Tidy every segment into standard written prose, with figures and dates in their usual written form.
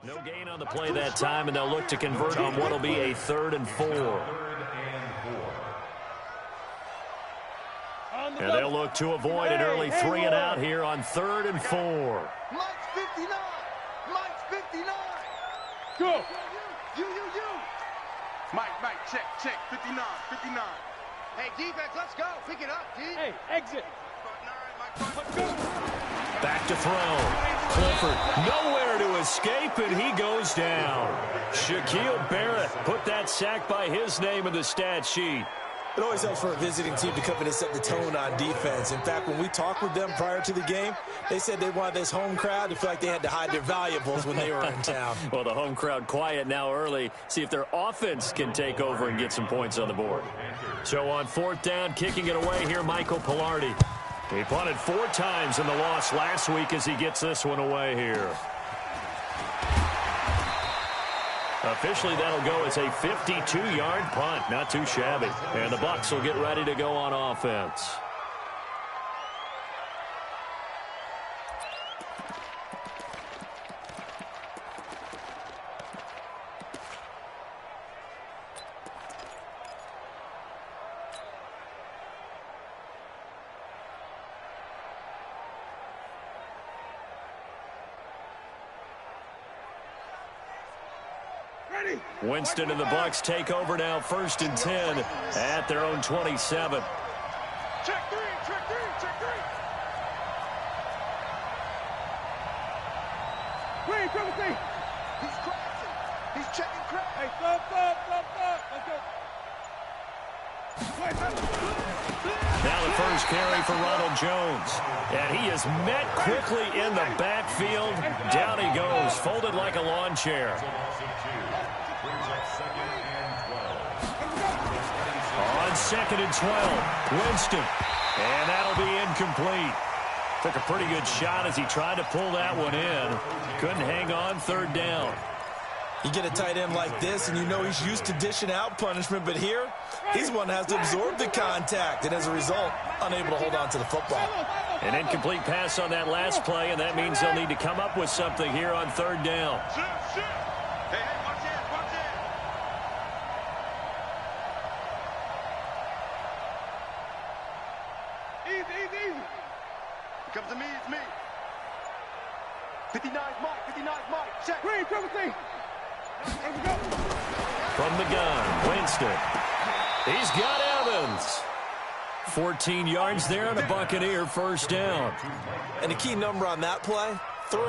No gain on the play that time, and they'll look to convert on what will be a 3rd and 4. And they'll look to avoid an early 3 and out here on 3rd and 4. Mike's 59. Mike's 59. Go. You. Mike, check, 59. Hey, defense, let's go. Pick it up, D. Hey, exit. Back to throw. Clifford nowhere to escape, and he goes down. Shaquille Barrett put that sack by his name in the stat sheet. It always helps for a visiting team to come in and set the tone on defense. In fact, when we talked with them prior to the game, they said they wanted this home crowd to feel like they had to hide their valuables when they were in town. Well, the home crowd quiet now early. See if their offense can take over and get some points on the board. So on 4th down, kicking it away here, Michael Pilardi. He punted 4 times in the loss last week as he gets this one away here. Officially, that'll go as a 52-yard punt. Not too shabby. And the Bucs will get ready to go on offense. Winston and the Bucs take over now, 1st and 10 at their own 27. Check three. Wait, trouble C. He's crossing. He's checking crap. Hey, stop. Let's go. Now the first carry for Ronald Jones. And he is met quickly in the backfield. Down he goes, folded like a lawn chair. On 2nd and 12, Winston. And that'll be incomplete. Took a pretty good shot as he tried to pull that one in. Couldn't hang on 3rd down. You get a tight end like this, and you know he's used to dishing out punishment, but here, he's one that has to absorb the contact, and as a result, unable to hold on to the football. An incomplete pass on that last play, and that means they'll need to come up with something here on 3rd down. Hey, watch it. Easy. It comes to me, it's me. 59 Mike. Check. Green, trouble C. Let's go. From the gun, Winston. He's got Evans. 14 yards there on a Buccaneer 1st down. And the key number on that play, 3.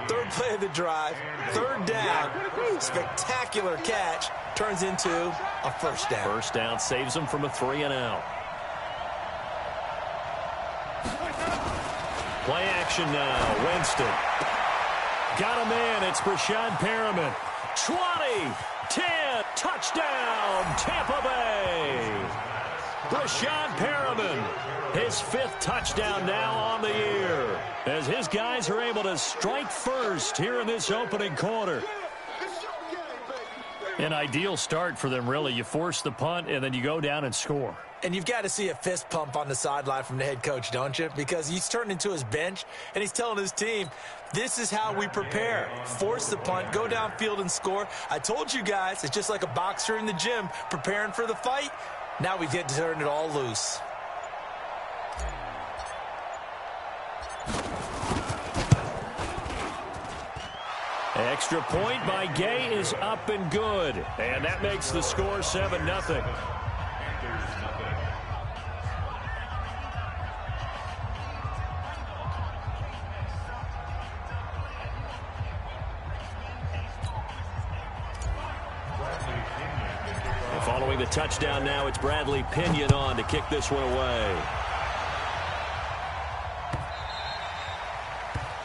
3rd play of the drive, 3rd down, spectacular catch, turns into a 1st down. 1st down saves him from a 3 and out. Play action now, Winston. Got a man, it's Brashad Perriman. 20, 10, touchdown, Tampa Bay. Brashad Perriman, his 5th touchdown now on the year, as his guys are able to strike first here in this opening quarter. An ideal start for them, really. You force the punt, and then you go down and score. And you've got to see a fist pump on the sideline from the head coach, don't you? Because he's turned into his bench, and he's telling his team, this is how we prepare. Force the punt, go downfield and score. I told you guys, it's just like a boxer in the gym preparing for the fight. Now we get to turn it all loose. Extra point by Gay is up and good. And that makes the score 7-0. Following the touchdown now, it's Bradley Pinion on to kick this one away.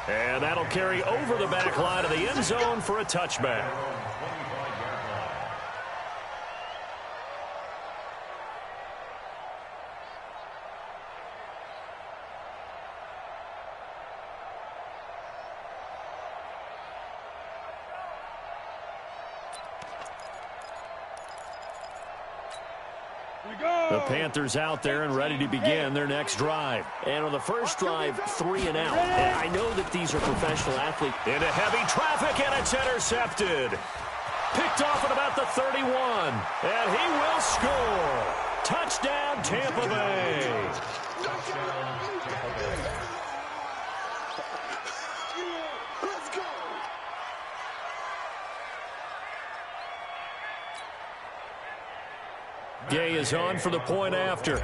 And that'll carry over the back line of the end zone for a touchback. The Panthers out there and ready to begin their next drive. And on the first drive, 3 and out. And I know that these are professional athletes. Into heavy traffic, and it's intercepted. Picked off at about the 31. And he will score. Touchdown, Tampa Bay. Gay is on for the point after.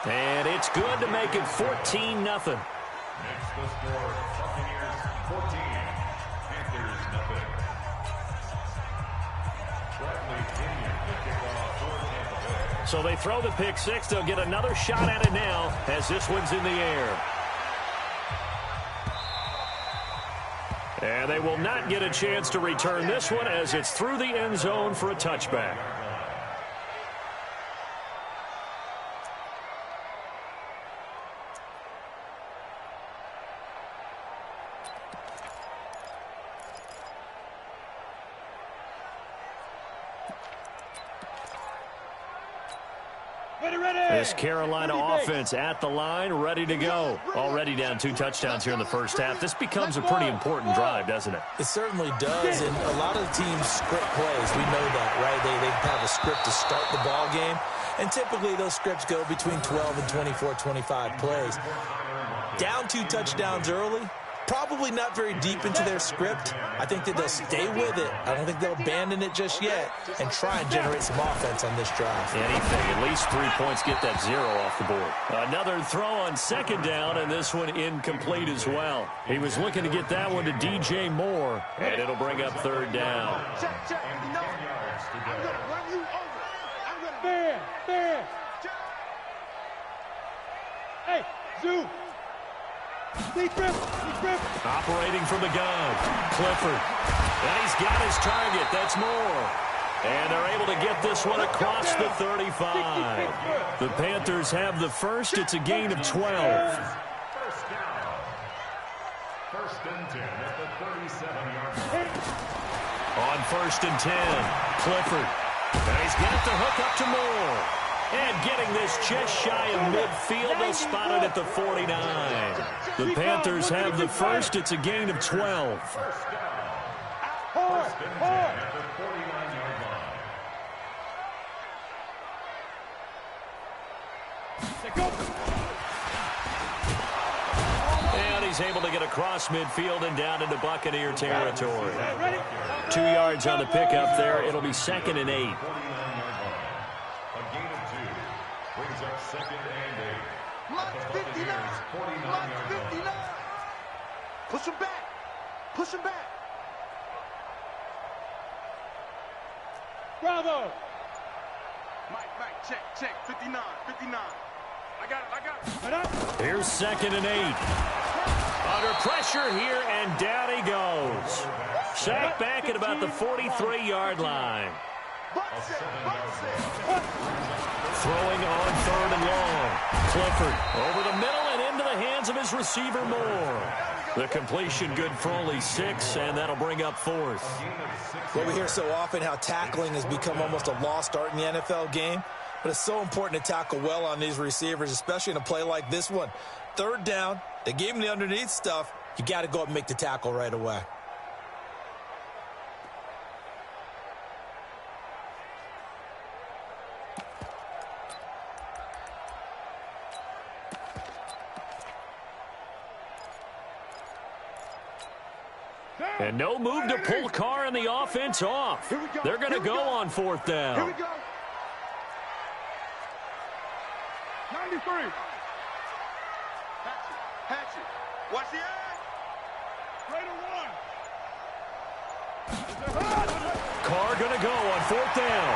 And it's good to make it 14-0. Next, the score, Buccaneers 14, Panthers 0. Bradley Pinion, the kickoff for Tampa Bay. So they throw the pick six. They'll get another shot at it now as this one's in the air. And they will not get a chance to return this one as it's through the end zone for a touchback. This Carolina offense at the line, ready to go. Already down 2 touchdowns here in the first half. This becomes a pretty important drive, doesn't it? It certainly does, and a lot of the teams script plays. We know that, right? They have a script to start the ball game, and typically those scripts go between 12 and 24, 25 plays. Down 2 touchdowns early, probably not very deep into their script. I think that they'll stay with it. I don't think they'll abandon it just yet and try and generate some offense on this drive. Anything, at least 3 points, get that 0 off the board. Another throw on second down, and this one incomplete as well. He was looking to get that one to DJ Moore, and it'll bring up third down. Check. I'm going to run you over. I'm going to... There. Hey, Zoo. Deep grip. Operating from the gun, Clifford. And he's got his target. That's Moore. And they're able to get this one across the 35. The Panthers have the first. It's a gain of 12. First down. First and 10 at the 37-yard line. On first and 10, Clifford. And he's got the hook up to Moore. And getting this just shy of midfield, they'll spot it at the 49. The Panthers have the first. It's a gain of 12. First down. First and 10 at the 49-yard line. And he's able to get across midfield and down into Buccaneer territory. 2 yards on the pickup there. It'll be 2nd and 8. 49-yard line. A gain of 2. Brings up 2nd and 8. Mark 59. Mark 59. Push him back. Bravo. Mike, check. 59. I got it. Here's 2nd and 8. Under pressure here, and down he goes. Sacked back at about the 43-yard line. Throwing on 3rd and long. Clifford over the middle and into the hands of his receiver, Moore. The completion good for only 6, and that'll bring up 4th. Well, we hear so often how tackling has become almost a lost art in the NFL game, but it's so important to tackle well on these receivers, especially in a play like this one. 3rd down, they gave him the underneath stuff. You got to go up and make the tackle right away. And no move to pull Carr and the offense off. They're going to go on 4th down. Here we go. 93. Hatchet. Watch the eye. Raider 1. Carr going to go on 4th down.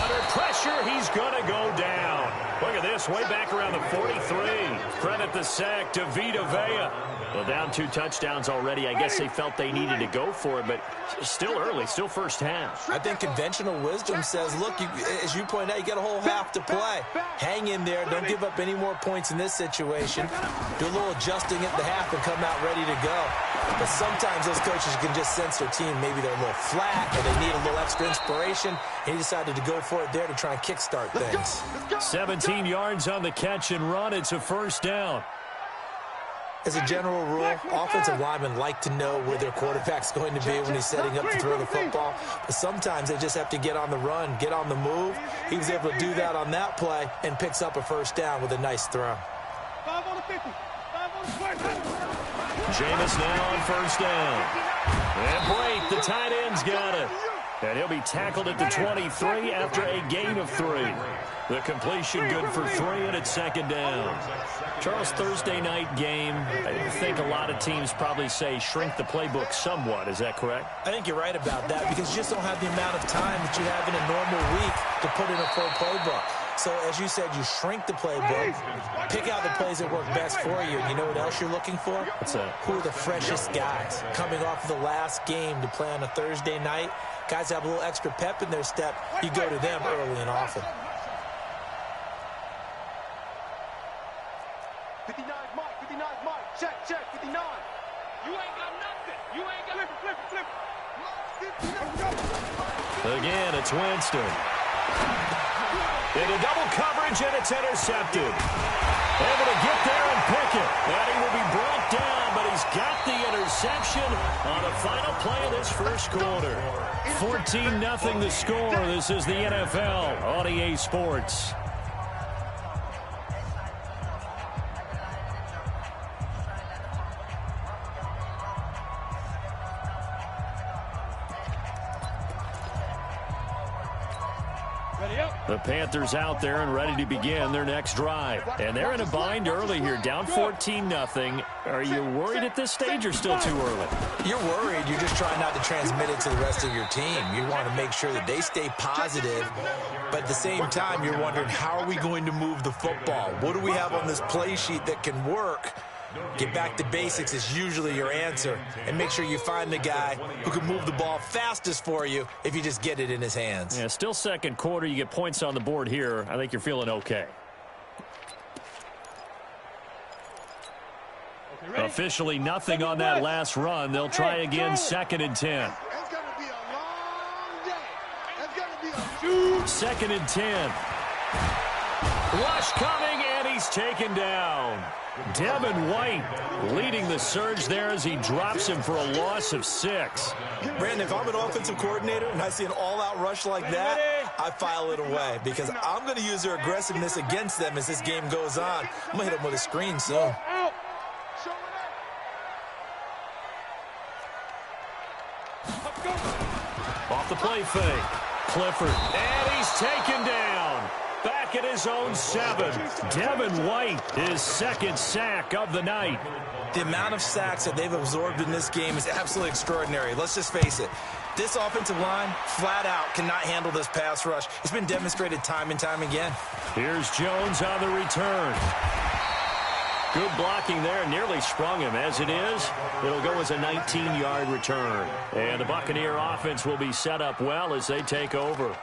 Under pressure, he's going to go down. Look at this, way back around the 43. Credit the sack to Vita Vea. Well, down 2 touchdowns already. I guess they felt they needed to go for it, but still early, still first half. I think conventional wisdom says, look, as you point out, you got a whole half to play. Hang in there. Don't give up any more points in this situation. Do a little adjusting at the half and come out ready to go. But sometimes those coaches can just sense their team. Maybe they're a little flat or they need a little extra inspiration. And he decided to go for it there to try and kickstart things. 17 yards on the catch and run. It's a first down. As a general rule, offensive linemen like to know where their quarterback's going to be when he's setting up to throw the football. But sometimes they just have to get on the run, get on the move. He was able to do that on that play and picks up a first down with a nice throw. 5 on the 50. 5 on the 20. Jameis now on first down. And Brake, the tight end's got it. And he'll be tackled at the 23 after a gain of 3. The completion good for 3, and it's second down. Charles, Thursday night game, I think a lot of teams probably say shrink the playbook somewhat. Is that correct? I think you're right about that because you just don't have the amount of time that you have in a normal week to put in a full playbook. So, as you said, you shrink the playbook, pick out the plays that work best for you. You know what else you're looking for? What's that? Who are the freshest guys coming off of the last game to play on a Thursday night? Guys have a little extra pep in their step. You go to them early and often. 59 Mike, 59 Mike. Check, 59. You ain't got nothing. You ain't got Flip. Again, it's Winston. Into double coverage, and it's intercepted. Able to get there and pick it. And he will be brought down, but he's got the interception on the final play of this first quarter. 14-0 the score. This is the NFL on EA Sports. The Panthers out there and ready to begin their next drive. And they're in a bind early here, down 14-0. Are you worried at this stage or still too early? You're worried. You're just trying not to transmit it to the rest of your team. You want to make sure that they stay positive. But at the same time, you're wondering, how are we going to move the football? What do we have on this play sheet that can work? Get back to basics is usually your answer. And make sure you find the guy who can move the ball fastest for you if you just get it in his hands. Yeah, still second quarter. You get points on the board here. I think you're feeling okay. Officially nothing on that last run. They'll try again, 2nd and 10. It's going to be a long day. It's going to be a 2nd and 10. Rush coming, and he's taken down. Devin White leading the surge there as he drops him for a loss of 6. Brandon, if I'm an offensive coordinator and I see an all-out rush like that, I file it away because I'm going to use their aggressiveness against them as this game goes on. I'm going to hit them with a screen soon. Off the play fake. Clifford. And he's taken down. Back at his own 7. Devin White, his 2nd sack of the night. The amount of sacks that they've absorbed in this game is absolutely extraordinary. Let's just face it. This offensive line, flat out, cannot handle this pass rush. It's been demonstrated time and time again. Here's Jones on the return. Good blocking there, nearly sprung him. As it is, it'll go as a 19-yard return. And the Buccaneer offense will be set up well as they take over.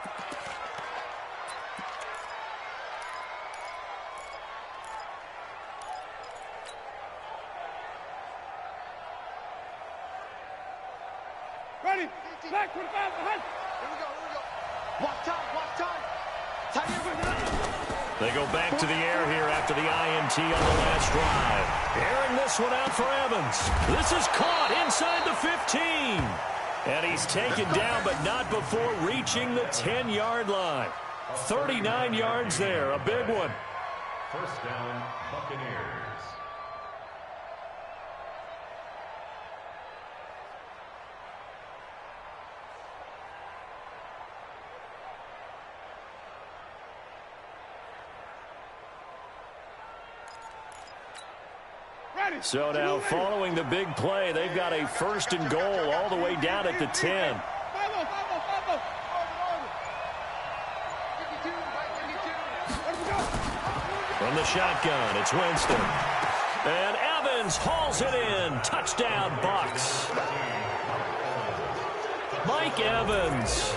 Ready. Black 25 behind. Here we go. Watch time. Tight end. They go back to the air here after the INT on the last drive. Airing this one out for Evans. This is caught inside the 15. And he's taken down, but not before reaching the 10-yard line. 39 yards there, a big one. First down, Buccaneers. So now following the big play, they've got a 1st and goal all the way down at the 10. From the shotgun, it's Winston. And Evans hauls it in. Touchdown, Bucs. Mike Evans,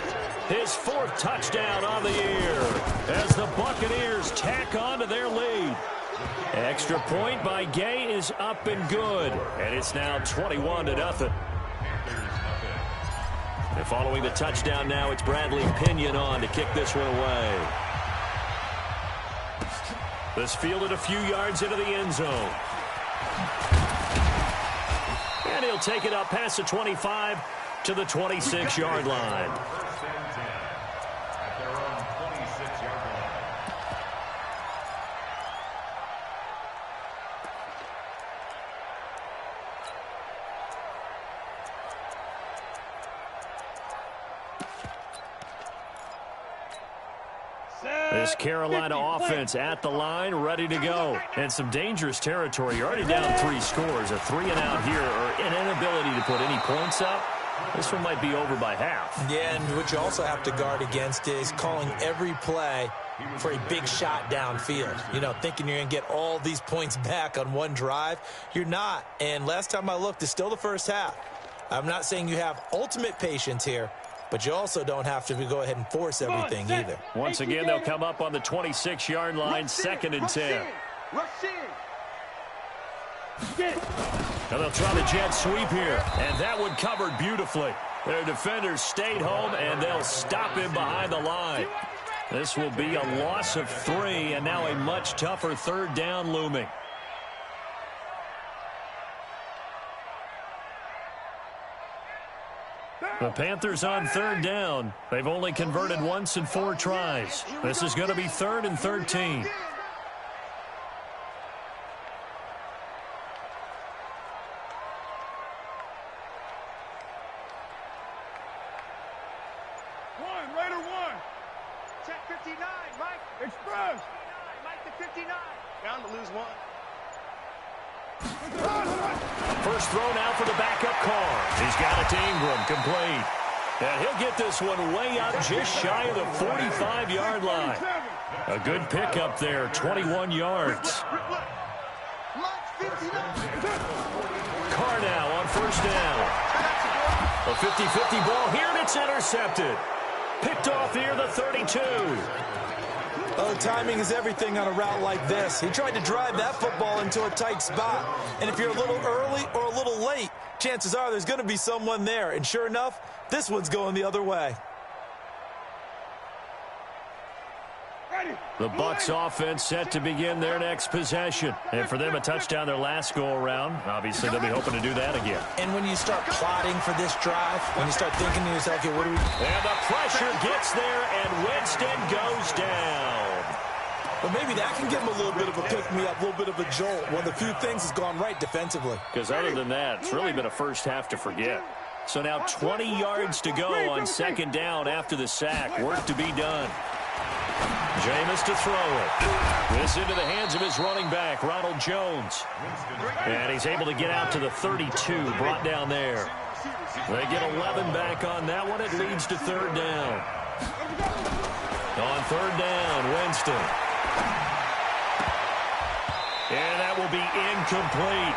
his 4th touchdown on the year as the Buccaneers tack on to their lead. Extra point by Gay is up and good. And it's now 21-0. And following the touchdown now, it's Bradley Pinion on to kick this one away. This fielded a few yards into the end zone. And he'll take it up past the 25 to the 26-yard line. First and 10 at their own 26-yard line. This Carolina offense at the line, ready to go. And some dangerous territory. You're already down 3 scores. A 3-and-out here, or an inability to put any points up. This one might be over by half. Yeah, and what you also have to guard against is calling every play for a big shot downfield. You know, thinking you're going to get all these points back on one drive. You're not. And last time I looked, it's still the first half. I'm not saying you have ultimate patience here, but you also don't have to go ahead and force everything either. Once again, they'll come up on the 26-yard line, 2nd and 10. And they'll try the jet sweep here. And that one covered beautifully. Their defenders stayed home, and they'll stop him behind the line. This will be a loss of 3, and now a much tougher 3rd down looming. The Panthers on 3rd down. They've only converted once in 4 tries. This is going to be 3rd and 13. Raider 1. Check 59, Mike. Express. Mike to 59. Down to lose 1. First throw now for the backup Carr. He's got it to Ingram, complete. And he'll get this one way up just shy of the 45-yard line. A good pickup there, 21 yards. Carr now on 1st down. A 50-50 ball here, and it's intercepted. Picked off here, the 32. Oh, timing is everything on a route like this. He tried to drive that football into a tight spot. And if you're a little early or a little late, chances are there's going to be someone there. And sure enough, this one's going the other way. The Bucs offense set to begin their next possession. And for them, a touchdown their last go-around. Obviously, they'll be hoping to do that again. And when you start plotting for this drive, when you start thinking to yourself, okay, what do we... And the pressure gets there, and Winston goes down. But maybe that can give him a little bit of a pick-me-up, a little bit of a jolt. One of the few things has gone right defensively. Because other than that, it's really been a first half to forget. So now 20 yards to go on 2nd down after the sack. Work to be done. Jameis to throw it. This into the hands of his running back, Ronald Jones. And he's able to get out to the 32, brought down there. They get 11 back on that one. It leads to 3rd down. On 3rd down, Winston. And that will be incomplete.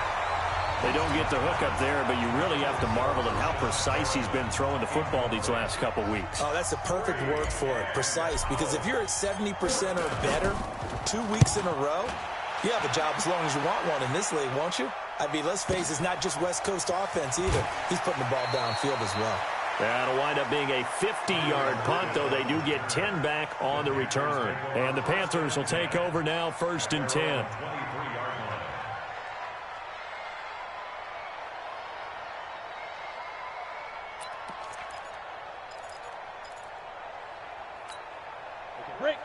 They don't get the hook up there, but you really have to marvel at how precise he's been throwing the football these last couple weeks. Oh, that's the perfect word for it, precise, because if you're at 70% or better 2 weeks in a row, you have a job as long as you want one in this league, won't you? I mean, let's face it, it's not just West Coast offense either. He's putting the ball downfield as well. That'll wind up being a 50-yard punt, though they do get 10 back on the return. And the Panthers will take over now, 1st and 10.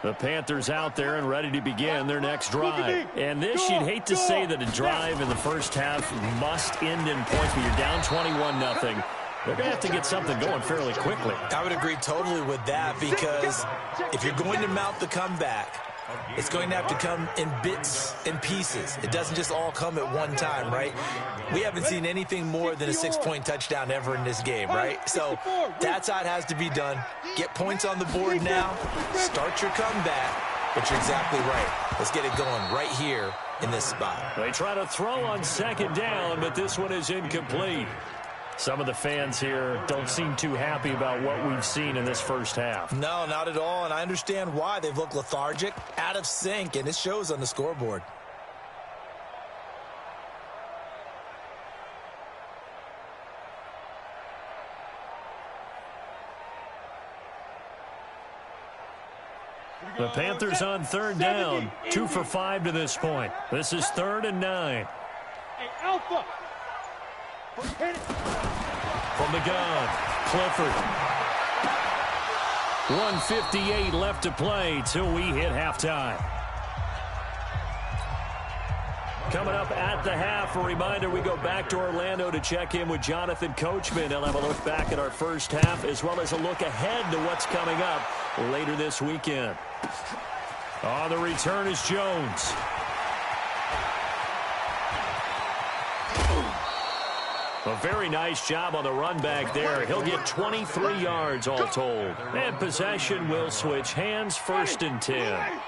The Panthers out there and ready to begin their next drive. And this, you'd hate to say that a drive in the first half must end in points, but you're down 21-0. They're going to have to get something going fairly quickly. I would agree totally with that, because if you're going to mount the comeback, it's going to have to come in bits and pieces. It doesn't just all come at one time, right? We haven't seen anything more than a 6-point touchdown ever in this game, right? So that's how it has to be done. Get points on the board now. Start your comeback. But you're exactly right. Let's get it going right here in this spot. They try to throw on 2nd down, but this one is incomplete. Some of the fans here don't seem too happy about what we've seen in this first half. No, not at all, and I understand why. They've looked lethargic, out of sync, and it shows on the scoreboard. The Panthers on third down, 2 for 5 to this point. This is 3rd and 9. Hey, Alpha. From the gun, Clifford. 1:58 left to play till we hit halftime. Coming up at the half, a reminder, we go back to Orlando to check in with Jonathan Coachman. He'll have a look back at our first half as well as a look ahead to what's coming up later this weekend. On the return is Jones. A very nice job on the run back there. He'll get 23 yards all told. And possession will switch hands, 1st and 10.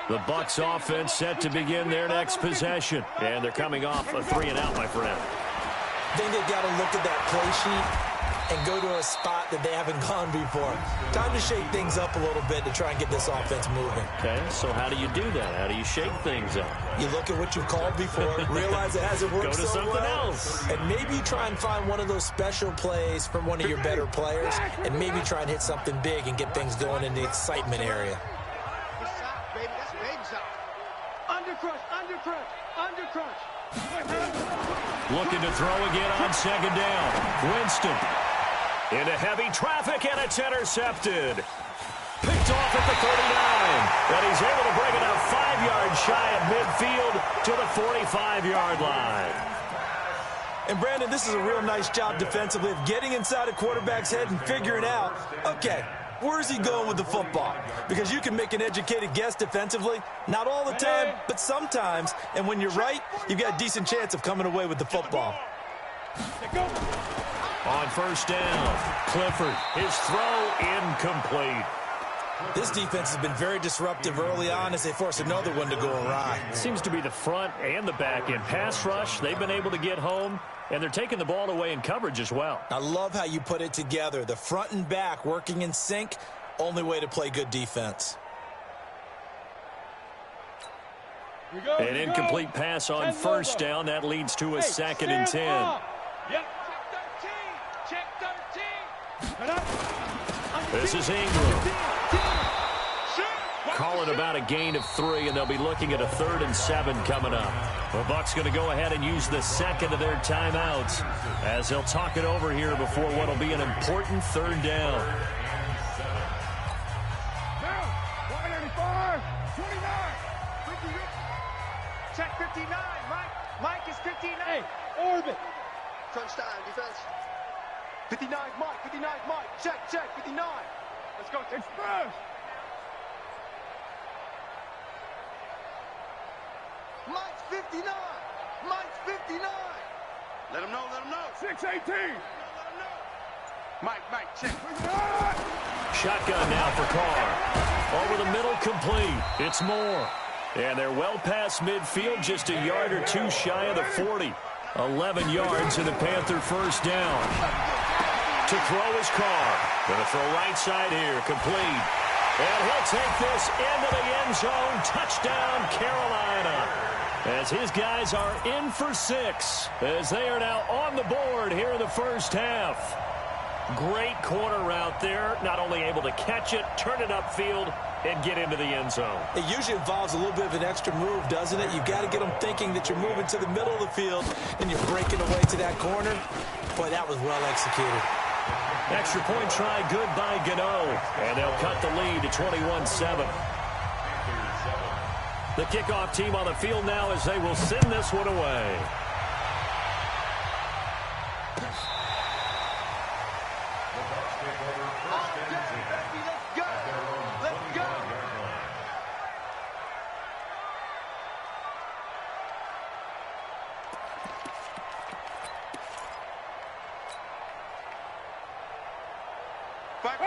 The Bucs offense set to begin their next possession. And they're coming off a 3-and-out, my friend. I think they've got to look at that play sheet and go to a spot that they haven't gone before. Time to shake things up a little bit to try and get this offense moving. Okay, so how do you do that? How do you shake things up? You look at what you've called before, realize it hasn't worked Go to so something well, else. and maybe try and find one of those special plays from one of your better players, and maybe try and hit something big and get things going in the excitement area. Under crunch. Looking to throw again on 2nd down. Winston into heavy traffic, and it's intercepted. Picked off at the 39, but he's able to bring it up 5 yards shy of midfield to the 45-yard line. And, Brandon, this is a real nice job defensively of getting inside a quarterback's head and figuring out, okay, where's he going with the football? Because you can make an educated guess defensively. Not all the time, but sometimes. And when you're right, you've got a decent chance of coming away with the football. On 1st down, Clifford, his throw incomplete. This defense has been very disruptive early on as they force another one to go awry. Seems to be the front and the back end. Pass rush, they've been able to get home, and they're taking the ball away in coverage as well. I love how you put it together. The front and back working in sync, only way to play good defense. An incomplete pass on 1st down. That leads to a 2nd and 10. Yep. Check 13. This is Ingram. Calling about a gain of 3, and they'll be looking at a 3rd and 7 coming up. The Bucs going to go ahead and use the 2nd of their timeouts as they'll talk it over here before what will be an important 3rd down. Down. 185. 29. Check 59. Mike is 59. Hey, orbit. Crunch time, defense. 59 Mike. Check 59. Let's go. Express. Mike's 59. Let him know. 618. Mike, check. Shotgun now for Carr. Over the middle, complete. It's Moore. And they're well past midfield, just a yard or 2 shy of the 40. 11 yards and a Panther 1st down. To throw is Carr. Going to throw right side here, complete. And he'll take this into the end zone. Touchdown, Carolina. As his guys are in for 6, as they are now on the board here in the first half. Great corner route there. Not only able to catch it, turn it upfield, and get into the end zone. It usually involves a little bit of an extra move, doesn't it? You've got to get them thinking that you're moving to the middle of the field, and you're breaking away to that corner. Boy, that was well executed. Extra point try, good by Gano. And they'll cut the lead to 21-7. The kickoff team on the field now as they will send this one away.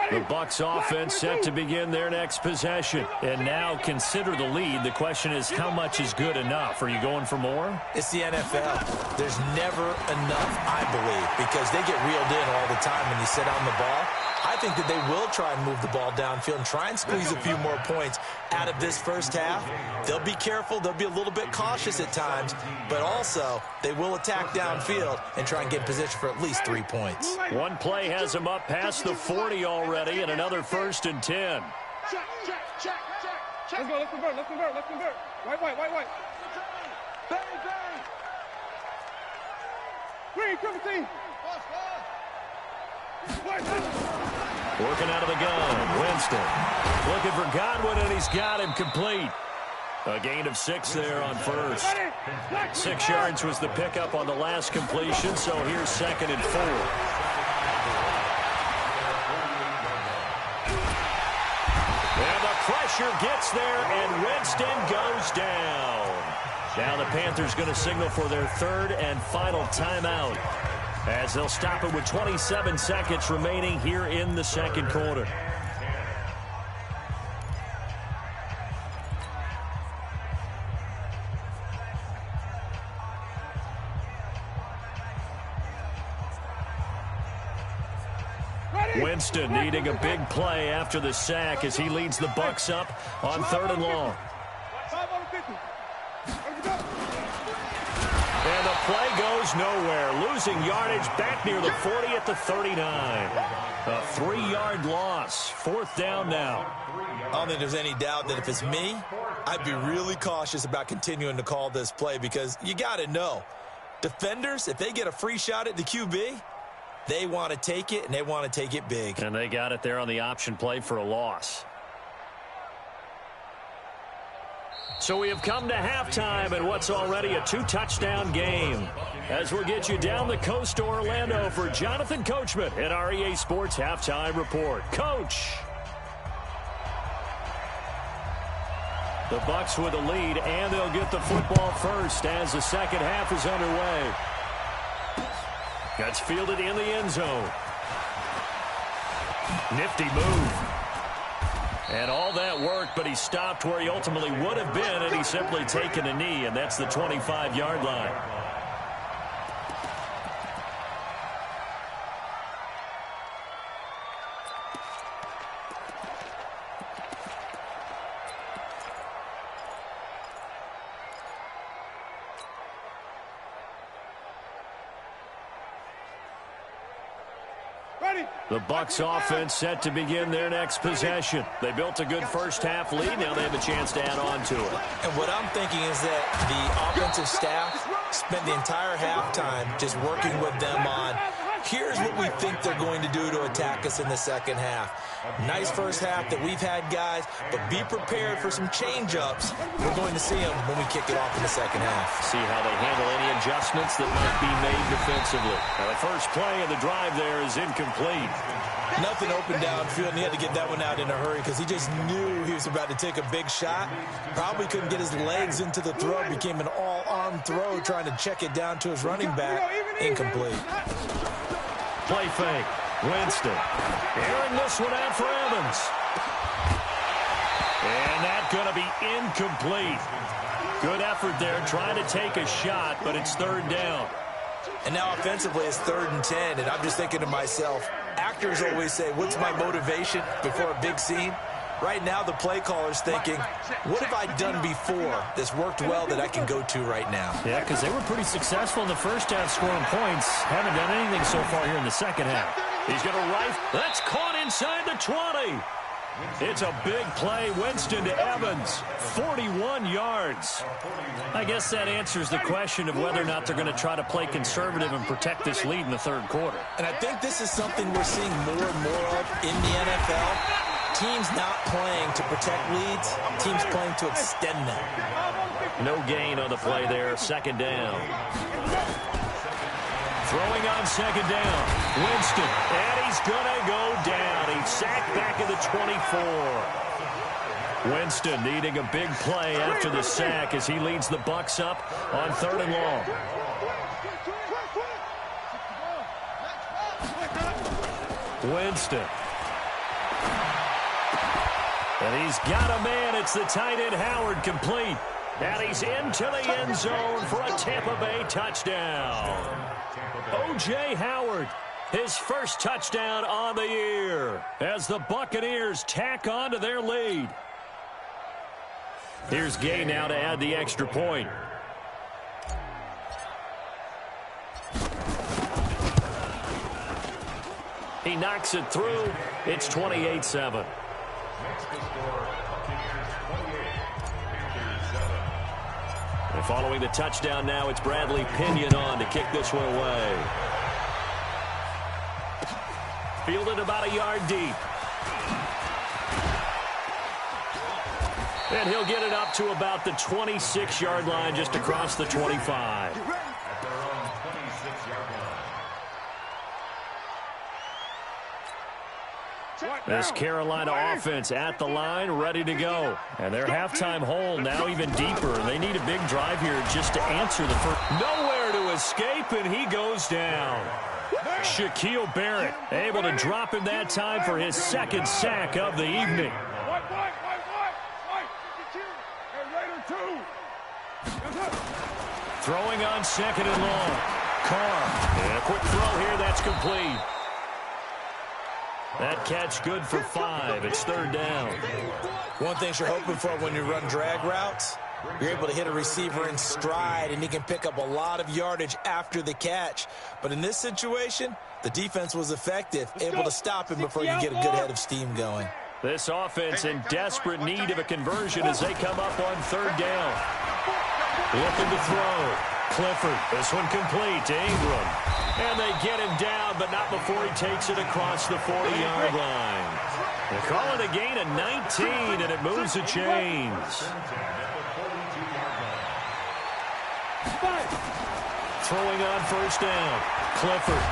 The Bucs offense set to begin their next possession. And now consider the lead. The question is, how much is good enough? Are you going for more? It's the NFL. There's never enough, I believe, because they get reeled in all the time when you sit on the ball. I think that they will try and move the ball downfield and try and squeeze a few more points out of this first half. They'll be careful. They'll be a little bit cautious at times, but also they will attack downfield and try and get in position for at least 3 points. One play has them up past the 40 already, and another 1st and 10. Let's go, let's convert. White. Bang, bang. Green, triple team. Working out of the gun, Winston. Looking for Godwin, and he's got him complete. A gain of 6 there on first. 6 yards was the pickup on the last completion, so here's 2nd and 4. And the pressure gets there, and Winston goes down. Now the Panthers going to signal for their 3rd and final timeout, as they'll stop it with 27 seconds remaining here in the 2nd quarter. Winston needing a big play after the sack as he leads the Bucs up on 3rd and long. 5 on 50. And the play goes nowhere. Losing yardage back near the 40 at the 39. A 3-yard loss. 4th down now. I don't think there's any doubt that if it's me, I'd be really cautious about continuing to call this play, because you got to know, defenders, if they get a free shot at the QB, they want to take it, and they want to take it big. And they got it there on the option play for a loss. So we have come to halftime in what's already a 2-touchdown game. As we'll get you down the coast to Orlando for Jonathan Coachman at our EA Sports Halftime Report. Coach! The Bucs with a lead, and they'll get the football first as the 2nd half is underway. Gets fielded in the end zone. Nifty move. And all that worked, but he stopped where he ultimately would have been, and he's simply taken a knee, and that's the 25-yard line. The Bucs offense set to begin their next possession. They built a good first-half lead. Now they have a chance to add on to it. And what I'm thinking is that the offensive staff spent the entire halftime just working with them on, here's what we think they're going to do to attack us in the 2nd half. Nice first half that we've had, guys, but be prepared for some change-ups. We're going to see them when we kick it off in the 2nd half. See how they handle any adjustments that might be made defensively. Now the first play of the drive there is incomplete. Nothing open downfield, and he had to get that one out in a hurry because he just knew he was about to take a big shot. Probably couldn't get his legs into the throw. Became an all-arm throw trying to check it down to his running back. Incomplete. Play fake. Winston airing this one out for Evans. And that's going to be incomplete. Good effort there trying to take a shot, but it's 3rd down. And now offensively it's 3rd and 10, and I'm just thinking to myself, actors always say, what's my motivation before a big scene? Right now the play caller's thinking, what have I done before that's worked well that I can go to right now? Yeah, because they were pretty successful in the first half scoring points. Haven't done anything so far here in the 2nd half. He's going to rifle. That's caught inside the 20. It's a big play. Winston to Evans. 41 yards. I guess that answers the question of whether or not they're going to try to play conservative and protect this lead in the 3rd quarter. And I think this is something we're seeing more and more of in the NFL. Teams not playing to protect leads. Teams playing to extend them. No gain on the play there. 2nd down. Throwing on 2nd down. Winston. And he's going to go down. He's sacked back at the 24. Winston needing a big play after the sack as he leads the Bucs up on 3rd and long. Winston. And he's got a man. It's the tight end Howard, complete. And he's into the end zone for a Tampa Bay touchdown. O.J. Howard, his first touchdown on the year as the Buccaneers tack on to their lead. Here's Gay now to add the extra point. He knocks it through. It's 28-7. Makes the score Buccaneers 28, Panthers 7. And following the touchdown now, it's Bradley Pinion on to kick this one away. Fielded about a yard deep. And he'll get it up to about the 26-yard line, just across the 25. At their own 26-yard line. This Carolina offense at the line, ready to go. And their halftime hole now even deeper. They need a big drive here just to answer the first. Nowhere to escape, and he goes down. Shaquille Barrett able to drop him that time for his second sack of the evening. Throwing on second and long. Carr. And a quick throw here. That's complete. That catch good for 5. It's third down. One thing you're hoping for when you run drag routes, you're able to hit a receiver in stride, and he can pick up a lot of yardage after the catch. But in this situation, the defense was effective, able to stop him before you get a good head of steam going. This offense in desperate need of a conversion as they come up on third down. Looking to throw. Clifford. This one complete to Ingram. And they get him down, but not before he takes it across the 40-yard line. They call it a gain of 19, and it moves the chains. Throwing on first down. Clifford.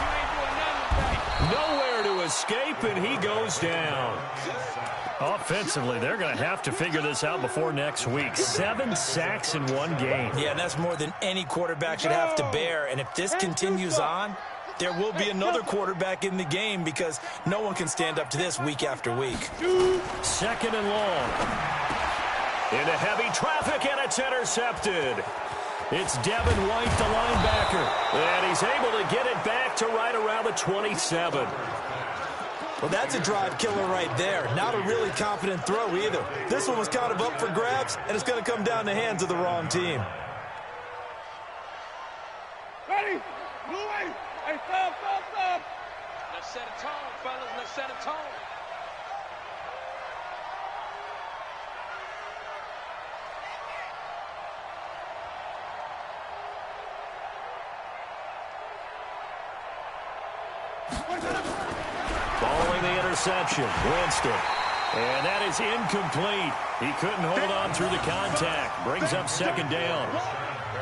Nowhere to escape, and he goes down. Offensively, they're going to have to figure this out before next week. 7 sacks in one game. Yeah, and that's more than any quarterback should have to bear. And if this continues on, there will be another quarterback in the game because no one can stand up to this week after week. Second and long. Into heavy traffic, and it's intercepted. It's Devin White, the linebacker. And he's able to get it back to right around the 27. Well, that's a drive killer right there. Not a really confident throw either. This one was kind of up for grabs, and it's going to come down the hands of the wrong team. Ready? Louis! Hey, stop! Let's set a tone, fellas. Let's set a tone. Following the interception, Winston. And that is incomplete. He couldn't hold on through the contact. Brings up second down.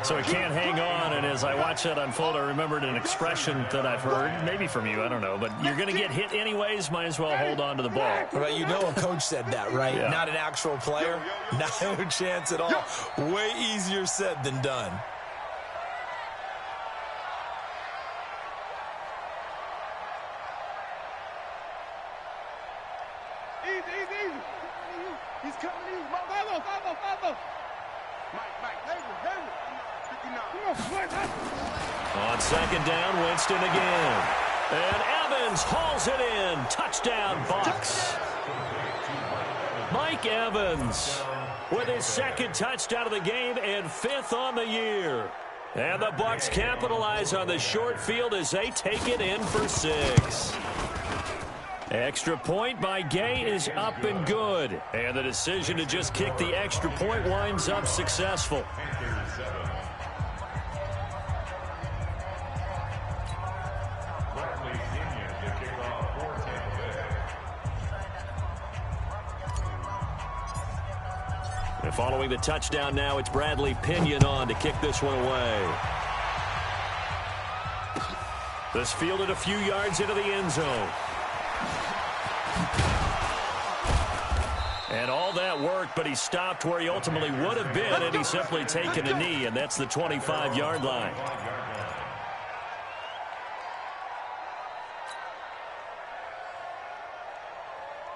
So he can't hang on, and as I watch that unfold, I remembered an expression that I've heard, maybe from you, I don't know, but you're going to get hit anyways, might as well hold on to the ball. Well, you know a coach said that, right? Yeah. Not an actual player. No chance at all. Way easier said than done. Easy. He's coming in. Follow. Mike. Heavy. 59. On second down, Winston again. And Evans hauls it in. Touchdown, Bucs. Mike Evans with his second touchdown of the game and 5th on the year. And the Bucs capitalize on the short field as they take it in for 6. Extra point by Gay is up and good. And the decision to just kick the extra point winds up successful. And following the touchdown now, it's Bradley Pinion on to kick this one away. This fielded a few yards into the end zone. And all that worked, but he stopped where he ultimately would have been, and he's simply taken a knee, and that's the 25-yard line.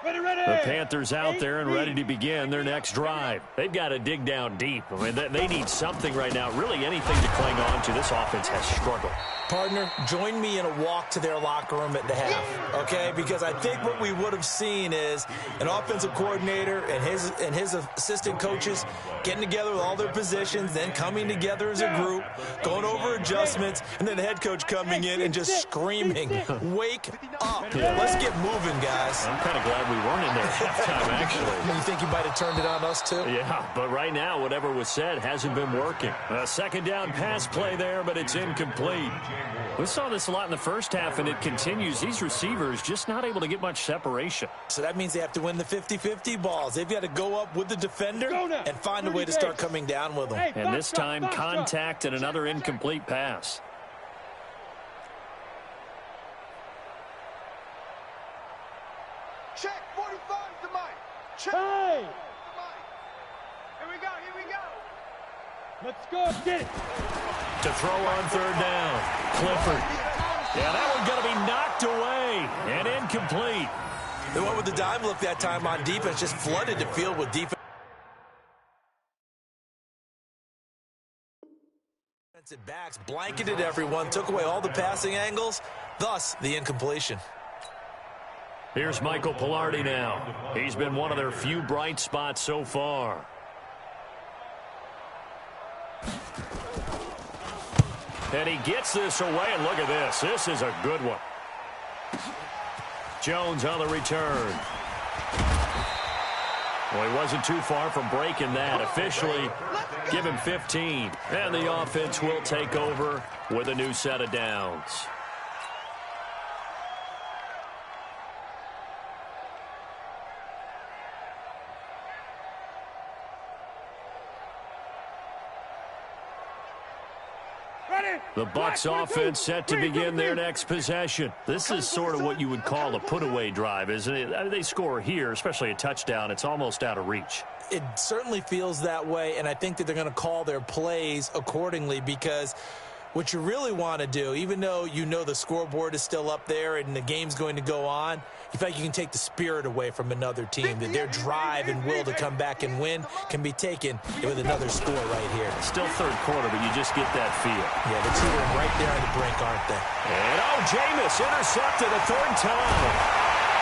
The Panthers out there and ready to begin their next drive. They've got to dig down deep. I mean, they need something right now, really anything to cling on to. This offense has struggled. Partner, join me in a walk to their locker room at the half, okay? Because I think what we would have seen is an offensive coordinator and his assistant coaches getting together with all their positions, then coming together as a group, going over adjustments, and then the head coach coming in and just screaming, "Wake up. Let's get moving, guys." I'm kind of glad we weren't in there at halftime, actually. You think you might have turned it on us, too? Yeah, but right now, whatever was said hasn't been working. A second down pass play there, but it's incomplete. We saw this a lot in the first half, and it continues. These receivers just not able to get much separation. So that means they have to win the 50-50 balls. They've got to go up with the defender and find a way to start coming down with them. And this time, contact and another incomplete pass. Check, 45 to Mike. Check. Hey! Here we go, here we go. Let's go. Get it. To throw on third down. Clifford. Yeah, that one's going to be knocked away and incomplete. They went with the dime look that time on defense, just flooded the field with defense. Defensive backs blanketed everyone, took away all the passing angles, thus the incompletion. Here's Michael Pilardi now. He's been one of their few bright spots so far. And he gets this away, and look at this. This is a good one. Jones on the return. Well, he wasn't too far from breaking that. Officially, give him 15. And the offense will take over with a new set of downs. The Bucs offense set to begin their next possession. This is sort of what you would call a put-away drive, isn't it? I mean, they score here, especially a touchdown. It's almost out of reach. It certainly feels that way, and I think that they're going to call their plays accordingly, because what you really want to do, even though you know the scoreboard is still up there and the game's going to go on, you feel like you can take the spirit away from another team, that their drive and will to come back and win can be taken with another score right here. Still third quarter, but you just get that feel. Yeah, the two are right there on the brink, aren't they? And, Jameis intercepted a third time.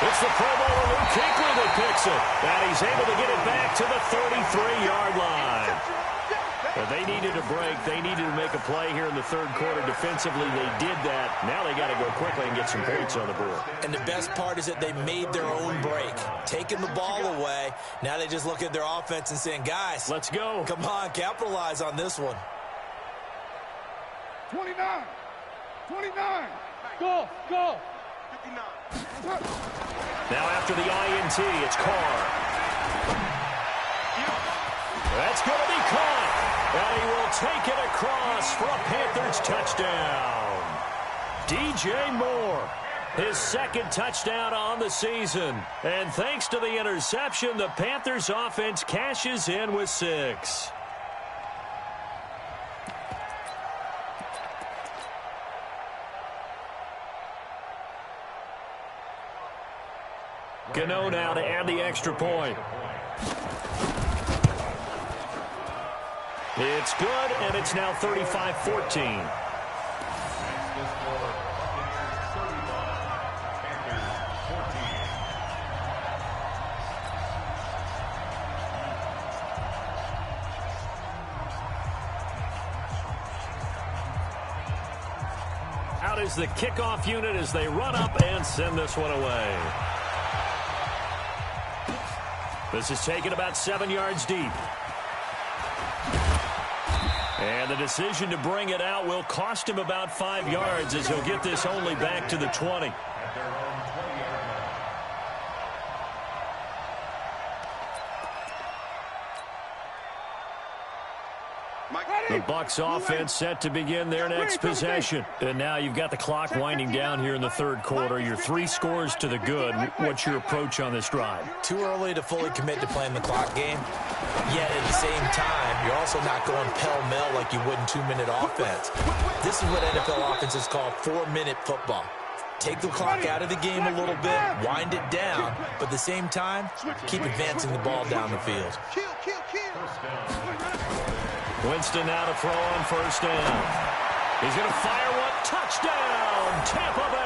It's the Pro Bowler Luke Kuechly that picks it. And he's able to get it back to the 33-yard line. But they needed a break. They needed to make a play here in the third quarter. Defensively, they did that. Now they got to go quickly and get some points on the board. And the best part is that they made their own break, taking the ball away. Now they just look at their offense and saying, guys, let's go. Come on, capitalize on this one. 29. 29. Go. 59. Now after the INT, it's Carr. That's going to be caught. And he will take it across for a Panthers touchdown. DJ Moore, his second touchdown on the season. And thanks to the interception, the Panthers offense cashes in with 6. Gano now to add the extra point. It's good, and it's now 35-14. Out is the kickoff unit as they run up and send this one away. This is taken about 7 yards deep. And the decision to bring it out will cost him about 5 yards as he'll get this only back to the 20. The Bucs offense set to begin their next possession. And now you've got the clock winding down here in the third quarter. You're 3 scores to the good. What's your approach on this drive? Too early to fully commit to playing the clock game. Yet at the same time, you're also not going pell-mell like you would in 2-minute offense. This is what NFL offenses call 4-minute football. Take the clock out of the game a little bit, wind it down, but at the same time, keep advancing the ball down the field. Winston now to throw on first down. He's going to fire one Touchdown, Tampa Bay.